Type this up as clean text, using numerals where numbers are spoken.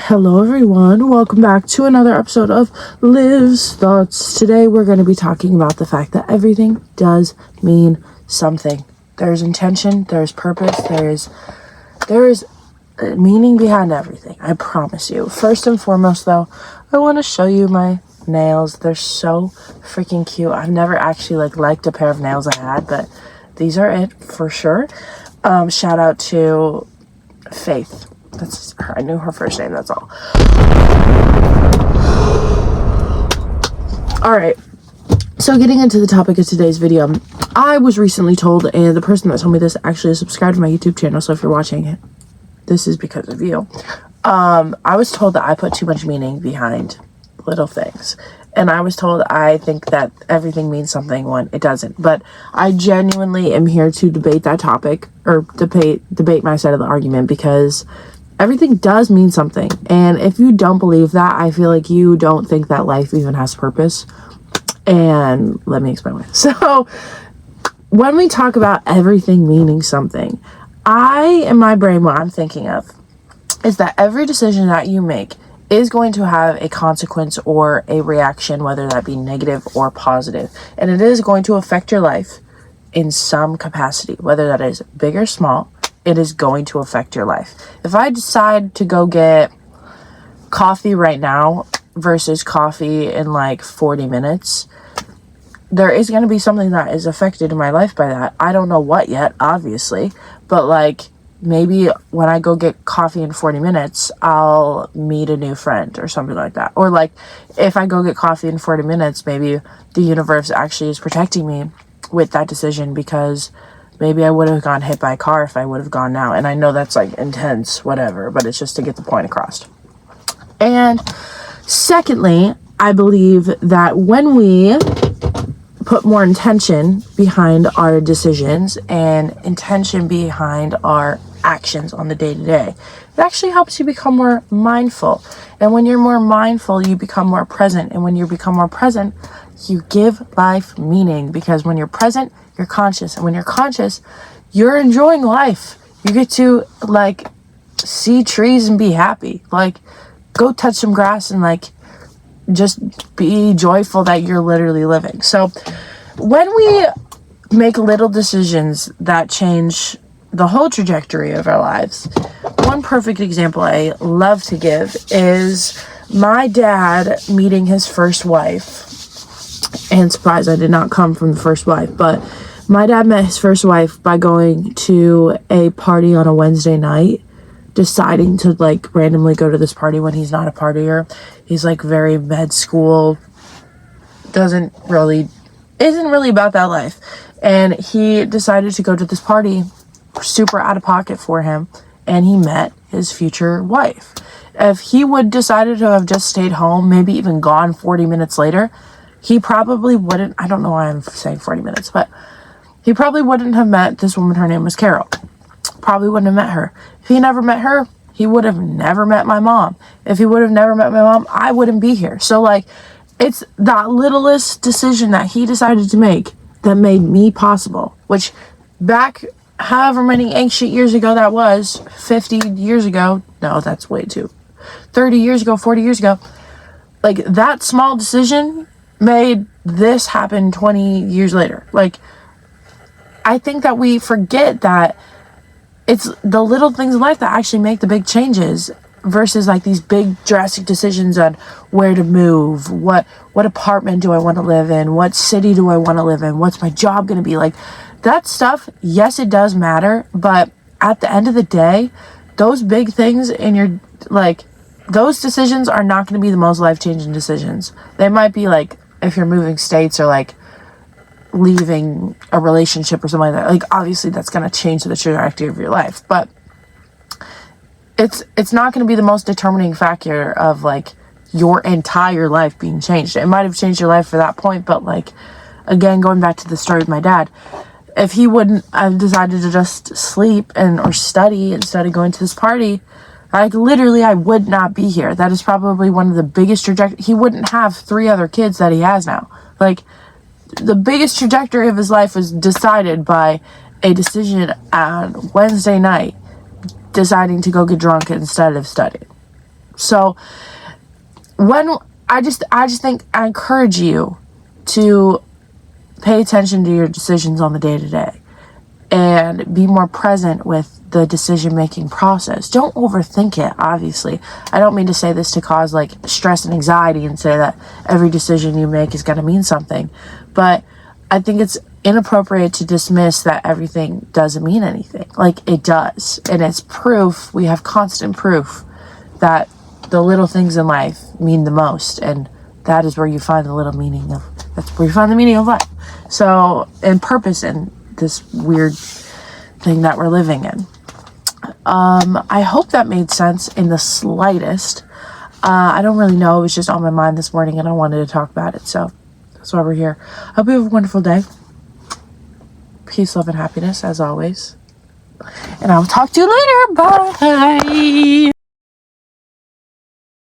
Hello everyone, welcome back to another episode of Liv's Thoughts. Today we're going to be talking about the fact that everything does mean something. There's intention, there's purpose, there is meaning behind everything, I promise you. First and foremost though, I want to show you my nails. They're so freaking cute. I've never actually liked a pair of nails I had, but these are it for sure. Shout out to Faith. That's her. I knew her first name, that's all. Alright, so getting into the topic of today's video, I was recently told, and the person that told me this actually subscribed to my YouTube channel, so if you're watching it, this is because of you. I was told that I put too much meaning behind little things. And I was told I think that everything means something when it doesn't. But I genuinely am here to debate that topic, or debate my side of the argument, because everything does mean something. And if you don't believe that, I feel like you don't think that life even has purpose. And let me explain why. So when we talk about everything meaning something, in my brain, what I'm thinking of is that every decision that you make is going to have a consequence or a reaction, whether that be negative or positive. And it is going to affect your life in some capacity, whether that is big or small. It is going to affect your life. If I decide to go get coffee right now versus coffee in 40 minutes, there is going to be something that is affected in my life by that. I don't know what yet, obviously, but maybe when I go get coffee in 40 minutes, I'll meet a new friend or something like that. Or if I go get coffee in 40 minutes, maybe the universe actually is protecting me with that decision, because maybe I would have gone hit by a car if I would have gone now. And I know that's intense, whatever, but it's just to get the point across. And secondly, I believe that when we put more intention behind our decisions and intention behind our actions on the day-to-day, it actually helps you become more mindful. And when you're more mindful, you become more present. And when you become more present, you give life meaning, because when you're present, you're conscious. And when you're conscious, you're enjoying life. You get to see trees and be happy. Go touch some grass and just be joyful that you're literally living. So when we make little decisions that change the whole trajectory of our lives, one perfect example I love to give is my dad meeting his first wife. And surprise, I did not come from the first wife, but my dad met his first wife by going to a party on a Wednesday night, deciding to randomly go to this party when he's not a partier. He's very med school, isn't really about that life. And he decided to go to this party, super out of pocket for him, and he met his future wife. If he would decided to have just stayed home, maybe even gone 40 minutes later, he probably wouldn't, I don't know why I'm saying 40 minutes, but he probably wouldn't have met this woman. Her name was Carol. Probably wouldn't have met her. If he never met her, he would have never met my mom. If he would have never met my mom, I wouldn't be here. So it's that littlest decision that he decided to make that made me possible, which back however many ancient years ago that was, 50 years ago, no, that's way too, 30 years ago, 40 years ago, that small decision made this happen 20 years later. I think that we forget that it's the little things in life that actually make the big changes, versus these big drastic decisions on where to move, what apartment do I want to live in, what city do I want to live in, what's my job going to be. That stuff, yes, it does matter, but at the end of the day, those big things in your those decisions are not going to be the most life-changing decisions. They might be if you're moving states or leaving a relationship or something like that. Obviously that's going to change the trajectory of your life, but it's not going to be the most determining factor of your entire life being changed. It might have changed your life for that point, but again, going back to the story of my dad, if he wouldn't have decided to just sleep or study instead of going to this party, literally I would not be here. That is probably one of the biggest he wouldn't have 3 other kids that he has now. The biggest trajectory of his life was decided by a decision on Wednesday night, deciding to go get drunk instead of studying. So when I just think I encourage you to pay attention to your decisions on the day-to-day and be more present with the decision-making process. Don't overthink it, obviously. I don't mean to say this to cause like stress and anxiety and say that every decision you make is going to mean something, but I think it's inappropriate to dismiss that everything doesn't mean anything. Like, it does, and it's proof. We have constant proof that the little things in life mean the most, and that is where you find that's where you find the meaning of life. So, and purpose in this weird thing that we're living in. I hope that made sense in the slightest. I don't really know. It was just on my mind this morning and I wanted to talk about it. So that's why we're here. Hope you have a wonderful day. Peace, love, and happiness as always. And I'll talk to you later. Bye.